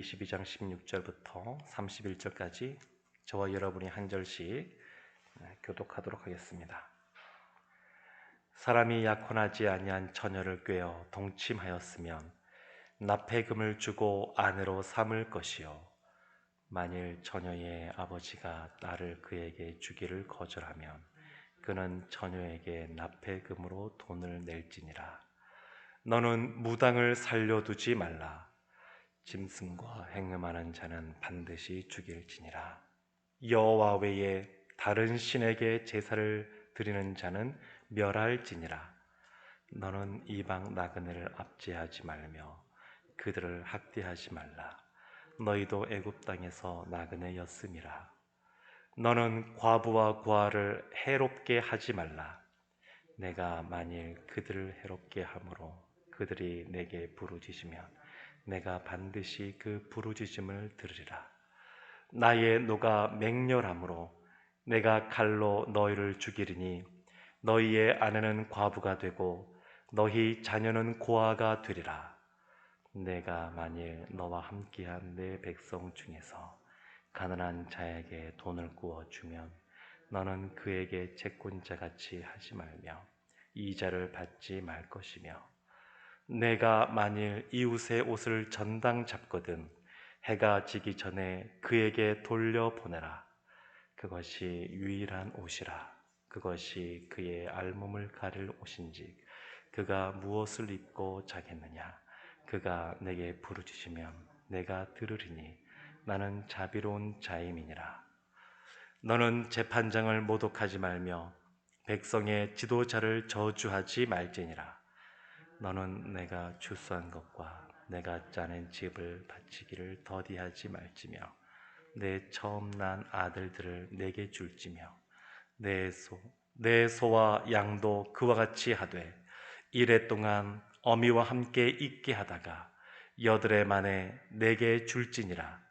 22장 16절부터 31절까지 저와 여러분이 한 절씩 교독하도록 하겠습니다. 사람이 약혼하지 아니한 처녀를 꾀어 동침하였으면 납폐금을 주고 아내로 삼을 것이요 만일 처녀의 아버지가 딸을 그에게 주기를 거절하면 그는 처녀에게 납폐금으로 돈을 낼지니라. 너는 무당을 살려두지 말라. 짐승과 행음하는 자는 반드시 죽일지니라. 여호와 외에 다른 신에게 제사를 드리는 자는 멸할지니라. 너는 이방 나그네를 압제하지 말며 그들을 학대하지 말라. 너희도 애굽 땅에서 나그네였음이라. 너는 과부와 고아를 해롭게 하지 말라. 내가 만일 그들을 해롭게 함으로 그들이 내게 부르짖으면 내가 반드시 그 부르짖음을 들으리라. 나의 노가 맹렬함으로 내가 칼로 너희를 죽이리니 너희의 아내는 과부가 되고 너희 자녀는 고아가 되리라. 내가 만일 너와 함께한 내 백성 중에서 가난한 자에게 돈을 구워 주면 너는 그에게 채권자같이 하지 말며 이자를 받지 말 것이며 내가 만일 이웃의 옷을 전당 잡거든 해가 지기 전에 그에게 돌려보내라. 그것이 유일한 옷이라. 그것이 그의 알몸을 가릴 옷인지 그가 무엇을 입고 자겠느냐. 그가 내게 부르짖으면 내가 들으리니 나는 자비로운 자임이니라. 너는 재판장을 모독하지 말며 백성의 지도자를 저주하지 말지니라. 너는 내가 추수한 것과 내가 짜낸 집을 바치기를 더디하지 말지며 내 처음 난 아들들을 내게 줄지며 내 소와 양도 그와 같이 하되 이래 동안 어미와 함께 있게 하다가 여드레 만에 내게 줄지니라.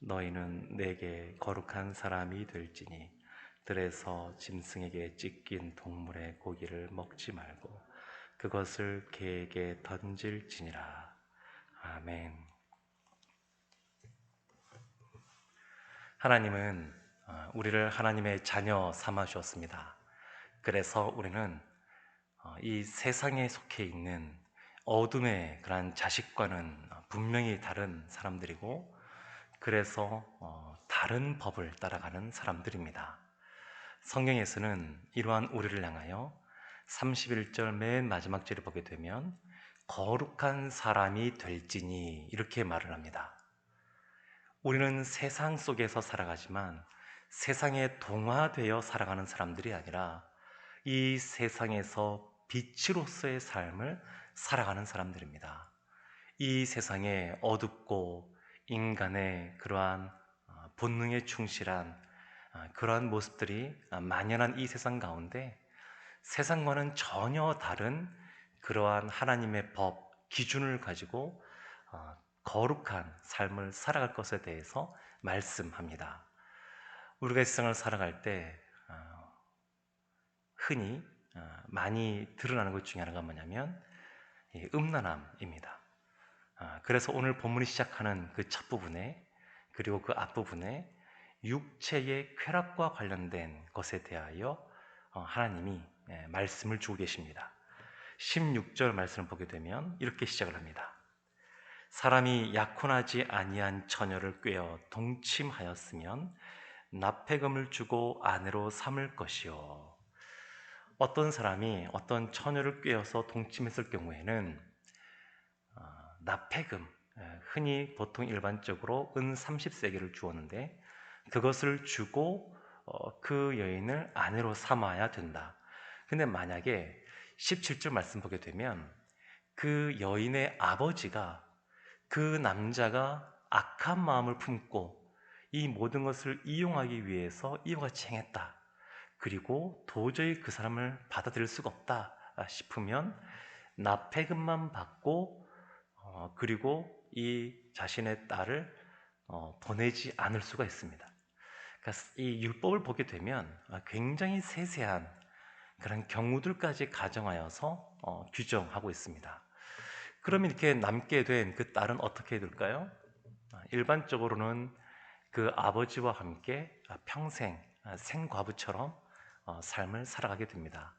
너희는 내게 거룩한 사람이 될지니 들에서 짐승에게 찢긴 동물의 고기를 먹지 말고 그것을 개에게 던질지니라. 아멘. 하나님은 우리를 하나님의 자녀 삼아 주었습니다. 그래서 우리는 이 세상에 속해 있는 어둠의 그런 자식과는 분명히 다른 사람들이고 그래서 다른 법을 따라가는 사람들입니다. 성경에서는 이러한 우리를 향하여 31절 맨 마지막 절을 보게 되면 거룩한 사람이 될지니 이렇게 말을 합니다. 우리는 세상 속에서 살아가지만 세상에 동화되어 살아가는 사람들이 아니라 이 세상에서 빛으로서의 삶을 살아가는 사람들입니다. 이 세상에 어둡고 인간의 그러한 본능에 충실한 그러한 모습들이 만연한 이 세상 가운데 세상과는 전혀 다른 그러한 하나님의 법, 기준을 가지고 거룩한 삶을 살아갈 것에 대해서 말씀합니다. 우리가 이 세상을 살아갈 때 흔히 많이 드러나는 것 중에 하나가 뭐냐면 음란함입니다. 그래서 오늘 본문이 시작하는 그 첫 부분에 그리고 그 앞부분에 육체의 쾌락과 관련된 것에 대하여 하나님이 말씀을 주고 계십니다. 16절 말씀을 보게 되면 이렇게 시작을 합니다. 사람이 약혼하지 아니한 처녀를 꾀어 동침하였으면 납폐금을 주고 아내로 삼을 것이요. 어떤 사람이 어떤 처녀를 꾀어서 동침했을 경우에는 납폐금, 흔히 보통 일반적으로 은 30세겔을 주었는데 그것을 주고 그 여인을 아내로 삼아야 된다. 근데 만약에 17절 말씀 보게 되면 그 여인의 아버지가 그 남자가 악한 마음을 품고 이 모든 것을 이용하기 위해서 이와 같이 행했다. 그리고 도저히 그 사람을 받아들일 수가 없다 싶으면 납폐금만 받고 그리고 이 자신의 딸을 보내지 않을 수가 있습니다. 그러니까 이 율법을 보게 되면 굉장히 세세한 그런 경우들까지 가정하여서 규정하고 있습니다. 그러면 이렇게 남게 된 그 딸은 어떻게 될까요? 일반적으로는 그 아버지와 함께 평생 생과부처럼 삶을 살아가게 됩니다.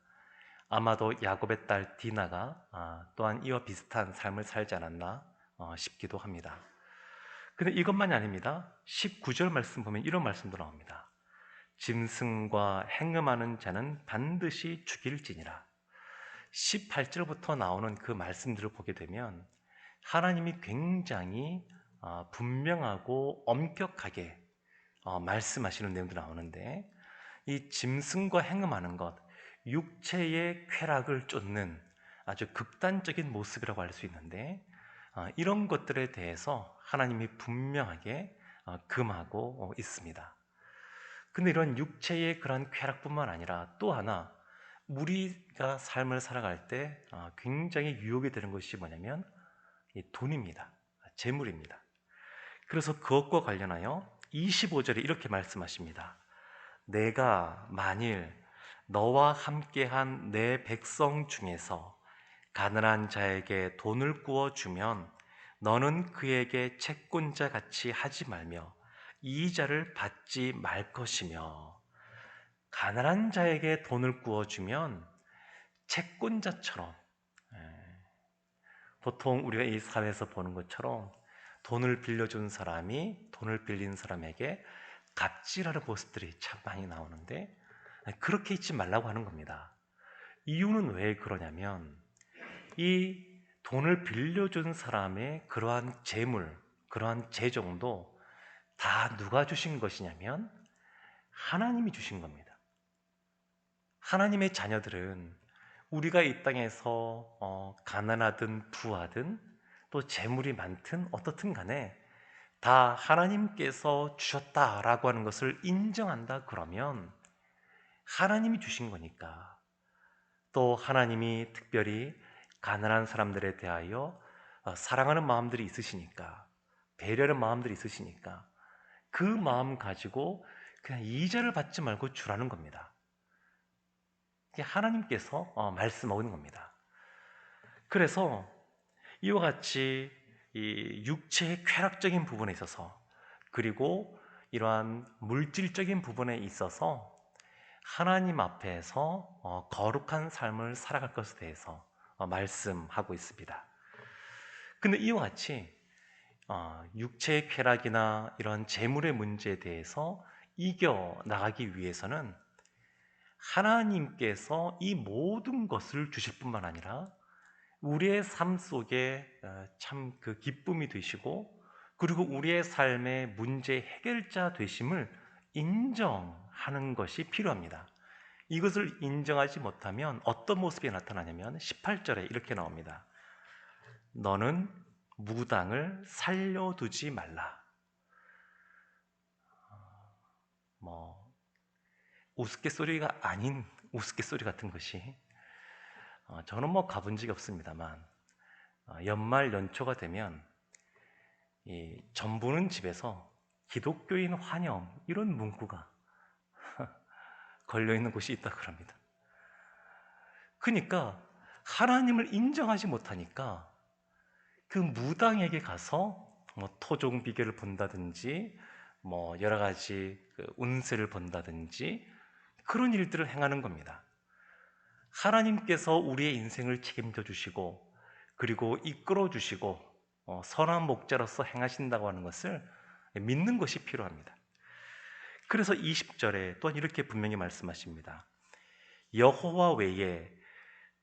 아마도 야곱의 딸 디나가 또한 이와 비슷한 삶을 살지 않았나 싶기도 합니다. 근데 이것만이 아닙니다. 19절 말씀 보면 이런 말씀도 나옵니다. 짐승과 행음하는 자는 반드시 죽일지니라. 18절부터 나오는 그 말씀들을 보게 되면 하나님이 굉장히 분명하고 엄격하게 말씀하시는 내용도 나오는데, 이 짐승과 행음하는 것, 육체의 쾌락을 쫓는 아주 극단적인 모습이라고 할 수 있는데, 이런 것들에 대해서 하나님이 분명하게 금하고 있습니다. 근데 이런 육체의 그런 쾌락뿐만 아니라 또 하나, 우리가 삶을 살아갈 때 굉장히 유혹이 되는 것이 뭐냐면 이 돈입니다. 재물입니다. 그래서 그것과 관련하여 25절에 이렇게 말씀하십니다. 내가 만일 너와 함께한 내 백성 중에서 가난한 자에게 돈을 구워 주면 너는 그에게 채권자 같이 하지 말며 이자를 받지 말 것이며, 가난한 자에게 돈을 구워 주면 채권자처럼, 보통 우리가 이 사회에서 보는 것처럼 돈을 빌려준 사람이 돈을 빌린 사람에게 갑질하는 모습들이 참 많이 나오는데, 그렇게 있지 말라고 하는 겁니다. 이유는 왜 그러냐면 이 돈을 빌려준 사람의 그러한 재물, 그러한 재정도 다 누가 주신 것이냐면 하나님이 주신 겁니다. 하나님의 자녀들은 우리가 이 땅에서 가난하든 부하든 또 재물이 많든 어떻든 간에 다 하나님께서 주셨다라고 하는 것을 인정한다 그러면 하나님이 주신 거니까, 또 하나님이 특별히 가난한 사람들에 대하여 사랑하는 마음들이 있으시니까, 배려하는 마음들이 있으시니까 그 마음 가지고 그냥 이자를 받지 말고 주라는 겁니다. 이게 하나님께서 말씀하고 있는 겁니다. 그래서 이와 같이 이 육체의 쾌락적인 부분에 있어서, 그리고 이러한 물질적인 부분에 있어서 하나님 앞에서 거룩한 삶을 살아갈 것에 대해서 말씀하고 있습니다. 근데 이와 같이 육체의 쾌락이나 이런 재물의 문제에 대해서 이겨 나가기 위해서는 하나님께서 이 모든 것을 주실 뿐만 아니라 우리의 삶 속에 참 그 기쁨이 되시고, 그리고 우리의 삶의 문제 해결자 되심을 인정하는 것이 필요합니다. 이것을 인정하지 못하면 어떤 모습이 나타나냐면 18절에 이렇게 나옵니다. 너는 무당을 살려두지 말라. 우스갯소리가 아닌 우스갯소리 같은 것이, 저는 가본 적이 없습니다만 연말 연초가 되면 이 전부는 집에서 기독교인 환영 이런 문구가 걸려있는 곳이 있다 그럽니다. 그러니까 하나님을 인정하지 못하니까 그 무당에게 가서 토종 비결을 본다든지 여러 가지 그 운세를 본다든지 그런 일들을 행하는 겁니다. 하나님께서 우리의 인생을 책임져 주시고 그리고 이끌어 주시고 선한 목자로서 행하신다고 하는 것을 믿는 것이 필요합니다. 그래서 20절에 또한 이렇게 분명히 말씀하십니다. 여호와 외에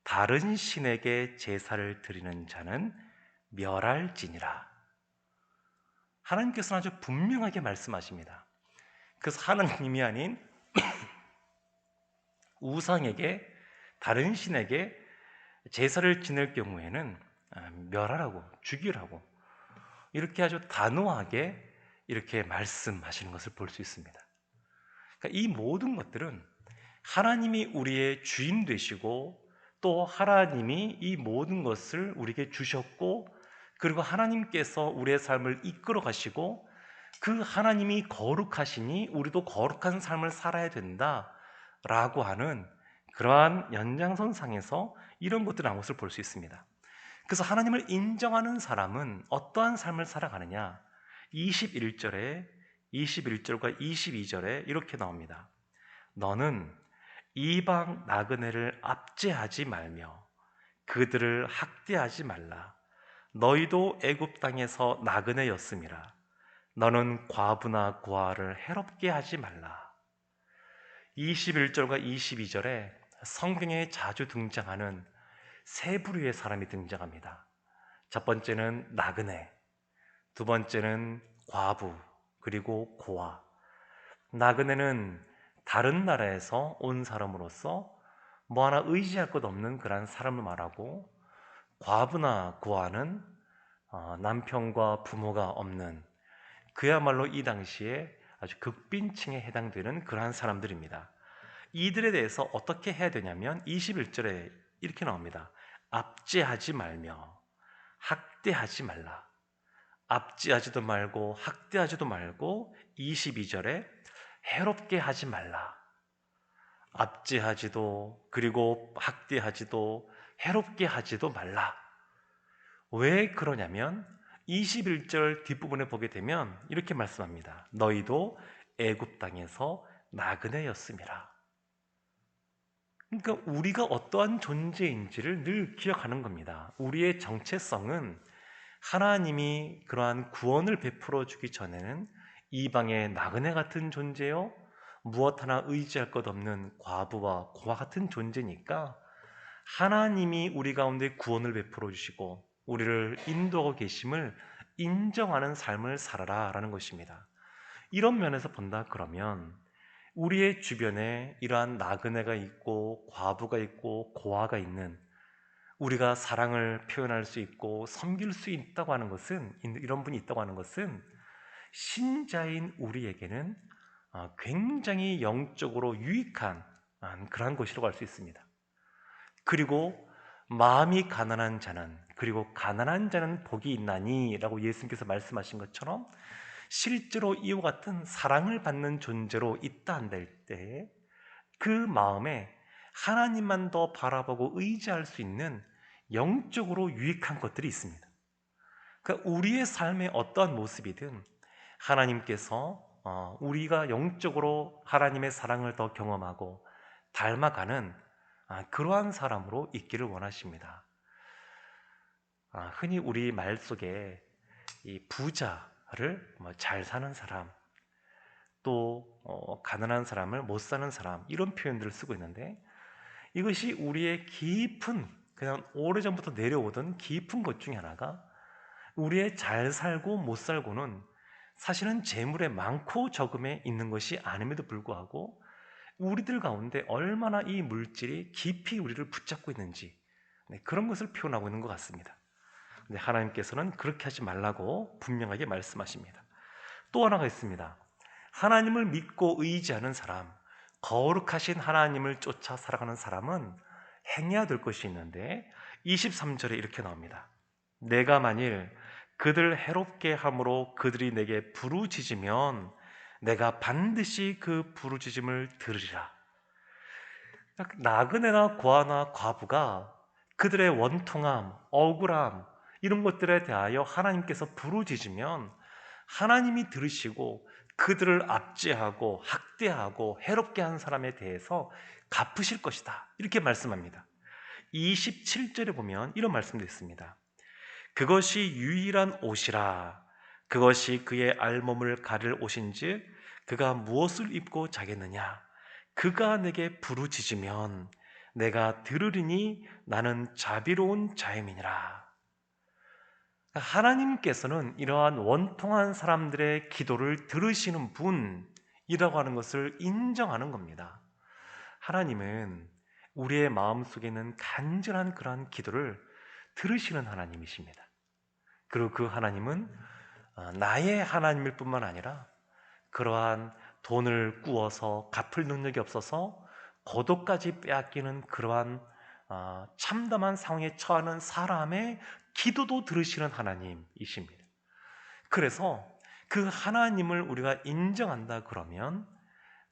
다른 신에게 제사를 드리는 자는 멸할지니라. 하나님께서는 아주 분명하게 말씀하십니다. 그래서 하나님이 아닌 우상에게, 다른 신에게 제사를 지낼 경우에는 멸하라고, 죽이라고, 이렇게 아주 단호하게 이렇게 말씀하시는 것을 볼 수 있습니다. 그러니까 이 모든 것들은 하나님이 우리의 주인 되시고 또 하나님이 이 모든 것을 우리에게 주셨고, 그리고 하나님께서 우리의 삶을 이끌어 가시고 그 하나님이 거룩하시니 우리도 거룩한 삶을 살아야 된다라고 하는 그러한 연장선상에서 이런 것들 나온 것을 볼 수 있습니다. 그래서 하나님을 인정하는 사람은 어떠한 삶을 살아가느냐, 21절과 22절에 이렇게 나옵니다. 너는 이방 나그네를 압제하지 말며 그들을 학대하지 말라. 너희도 애굽 땅에서 나그네였음이라. 너는 과부나 고아를 해롭게 하지 말라. 21절과 22절에 성경에 자주 등장하는 세 부류의 사람이 등장합니다. 첫 번째는 나그네, 두 번째는 과부, 그리고 고아. 나그네는 다른 나라에서 온 사람으로서 뭐 하나 의지할 것 없는 그런 사람을 말하고, 과부나 고아는 남편과 부모가 없는, 그야말로 이 당시에 아주 극빈층에 해당되는 그러한 사람들입니다. 이들에 대해서 어떻게 해야 되냐면 21절에 이렇게 나옵니다. 압제하지 말며 학대하지 말라. 압제하지도 말고 학대하지도 말고 22절에 해롭게 하지 말라. 압제하지도 그리고 학대하지도 해롭게 하지도 말라. 왜 그러냐면 21절 뒷부분에 보게 되면 이렇게 말씀합니다. 너희도 애굽 땅에서 나그네였음이라. 그러니까 우리가 어떠한 존재인지를 늘 기억하는 겁니다. 우리의 정체성은 하나님이 그러한 구원을 베풀어 주기 전에는 이방의 나그네 같은 존재요, 무엇 하나 의지할 것 없는 과부와 고아 같은 존재니까 하나님이 우리 가운데 구원을 베풀어 주시고 우리를 인도하고 계심을 인정하는 삶을 살아라 라는 것입니다. 이런 면에서 본다 그러면 우리의 주변에 이러한 나그네가 있고 과부가 있고 고아가 있는, 우리가 사랑을 표현할 수 있고 섬길 수 있다고 하는 것은, 이런 분이 있다고 하는 것은 신자인 우리에게는 굉장히 영적으로 유익한 그러한 것이라고 할 수 있습니다. 그리고 마음이 가난한 자는, 그리고 가난한 자는 복이 있나니 라고 예수님께서 말씀하신 것처럼 실제로 이와 같은 사랑을 받는 존재로 있다 한들 때 그 마음에 하나님만 더 바라보고 의지할 수 있는 영적으로 유익한 것들이 있습니다. 그러니까 우리의 삶의 어떠한 모습이든 하나님께서 우리가 영적으로 하나님의 사랑을 더 경험하고 닮아가는 그러한 사람으로 있기를 원하십니다. 흔히 우리 말 속에 이 부자를 잘 사는 사람, 또 가난한 사람을 못 사는 사람, 이런 표현들을 쓰고 있는데, 이것이 우리의 깊은, 그냥 오래전부터 내려오던 깊은 것 중에 하나가, 우리의 잘 살고 못 살고는 사실은 재물의 많고 적음에 있는 것이 아님에도 불구하고 우리들 가운데 얼마나 이 물질이 깊이 우리를 붙잡고 있는지, 그런 것을 표현하고 있는 것 같습니다. 근데 하나님께서는 그렇게 하지 말라고 분명하게 말씀하십니다. 또 하나가 있습니다. 하나님을 믿고 의지하는 사람, 거룩하신 하나님을 쫓아 살아가는 사람은 행해야 될 것이 있는데 23절에 이렇게 나옵니다. 내가 만일 그들 해롭게 함으로 그들이 내게 부르짖으면 내가 반드시 그 부르짖음을 들으리라. 나그네나 고아나 과부가 그들의 원통함, 억울함, 이런 것들에 대하여 하나님께서 부르짖으면 하나님이 들으시고 그들을 압제하고 학대하고 해롭게 한 사람에 대해서 갚으실 것이다, 이렇게 말씀합니다. 27절에 보면 이런 말씀도 있습니다. 그것이 유일한 옷이라. 그것이 그의 알몸을 가릴 옷인즉 그가 무엇을 입고 자겠느냐. 그가 내게 부르짖으면 내가 들으리니 나는 자비로운 자임이니라. 하나님께서는 이러한 원통한 사람들의 기도를 들으시는 분이라고 하는 것을 인정하는 겁니다. 하나님은 우리의 마음속에 있는 간절한 그러한 기도를 들으시는 하나님이십니다. 그리고 그 하나님은 나의 하나님일 뿐만 아니라 그러한 돈을 꾸어서 갚을 능력이 없어서 고도까지 빼앗기는 그러한 참담한 상황에 처하는 사람의 기도도 들으시는 하나님이십니다. 그래서 그 하나님을 우리가 인정한다 그러면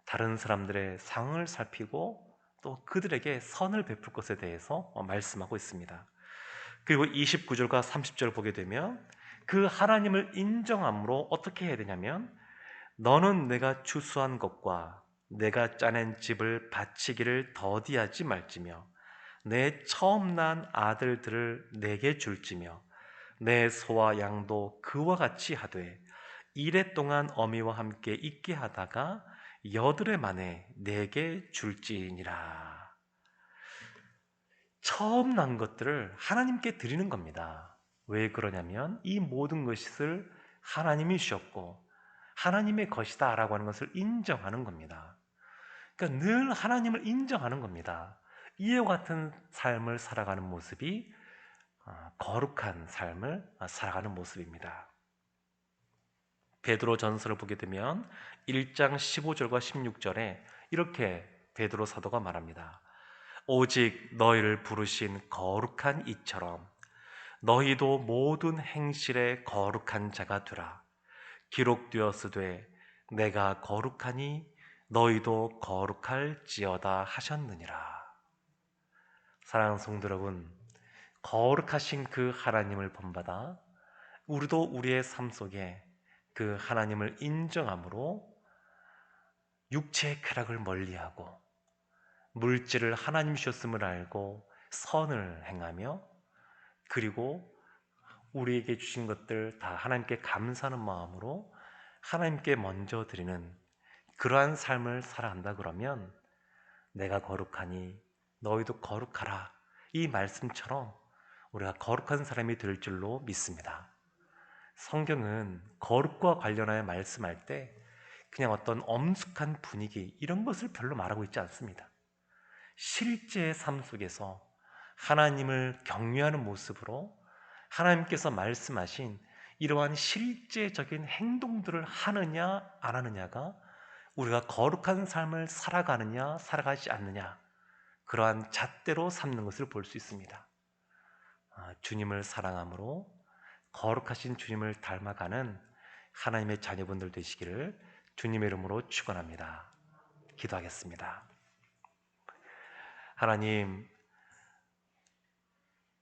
다른 사람들의 상황을 살피고 또 그들에게 선을 베풀 것에 대해서 말씀하고 있습니다. 그리고 29절과 30절을 보게 되면 그 하나님을 인정함으로 어떻게 해야 되냐면, 너는 내가 추수한 것과 내가 짜낸 집을 바치기를 더디하지 말지며 내 처음 난 아들들을 내게 줄지며 내 소와 양도 그와 같이 하되 이레 동안 어미와 함께 있게 하다가 여드레 만에 내게 줄지니라. 처음 난 것들을 하나님께 드리는 겁니다. 왜 그러냐면 이 모든 것을 하나님이 주셨고 하나님의 것이다 라고 하는 것을 인정하는 겁니다. 그러니까 늘 하나님을 인정하는 겁니다. 이와 같은 삶을 살아가는 모습이 거룩한 삶을 살아가는 모습입니다. 베드로 전서를 보게 되면 1장 15절과 16절에 이렇게 베드로 사도가 말합니다. 오직 너희를 부르신 거룩한 이처럼 너희도 모든 행실에 거룩한 자가 되라. 기록되었으되 내가 거룩하니 너희도 거룩할지어다 하셨느니라. 사랑하는 성도 여러분, 거룩하신 그 하나님을 본받아 우리도 우리의 삶 속에 그 하나님을 인정함으로 육체의 쾌락을 멀리하고 물질을 하나님 주셨음을 알고 선을 행하며, 그리고 우리에게 주신 것들 다 하나님께 감사하는 마음으로 하나님께 먼저 드리는 그러한 삶을 살아간다 그러면 내가 거룩하니 너희도 거룩하라, 이 말씀처럼 우리가 거룩한 사람이 될 줄로 믿습니다. 성경은 거룩과 관련하여 말씀할 때 그냥 어떤 엄숙한 분위기 이런 것을 별로 말하고 있지 않습니다. 실제의 삶 속에서 하나님을 경외하는 모습으로 하나님께서 말씀하신 이러한 실제적인 행동들을 하느냐 안 하느냐가 우리가 거룩한 삶을 살아가느냐 살아가지 않느냐, 그러한 잣대로 삼는 것을 볼 수 있습니다. 주님을 사랑함으로 거룩하신 주님을 닮아가는 하나님의 자녀분들 되시기를 주님의 이름으로 축원합니다. 기도하겠습니다. 하나님,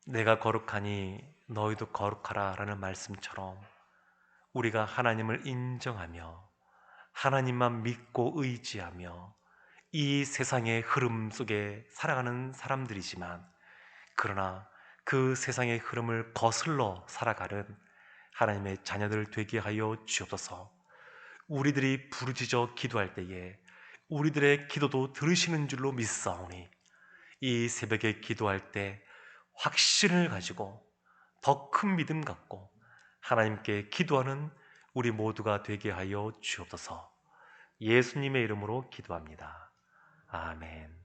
내가 거룩하니 너희도 거룩하라 라는 말씀처럼 우리가 하나님을 인정하며 하나님만 믿고 의지하며 이 세상의 흐름 속에 살아가는 사람들이지만, 그러나 그 세상의 흐름을 거슬러 살아가는 하나님의 자녀들 되게 하여 주옵소서. 우리들이 부르짖어 기도할 때에 우리들의 기도도 들으시는 줄로 믿사오니 이 새벽에 기도할 때 확신을 가지고 더 큰 믿음 갖고 하나님께 기도하는 우리 모두가 되게 하여 주옵소서. 예수님의 이름으로 기도합니다. 아멘.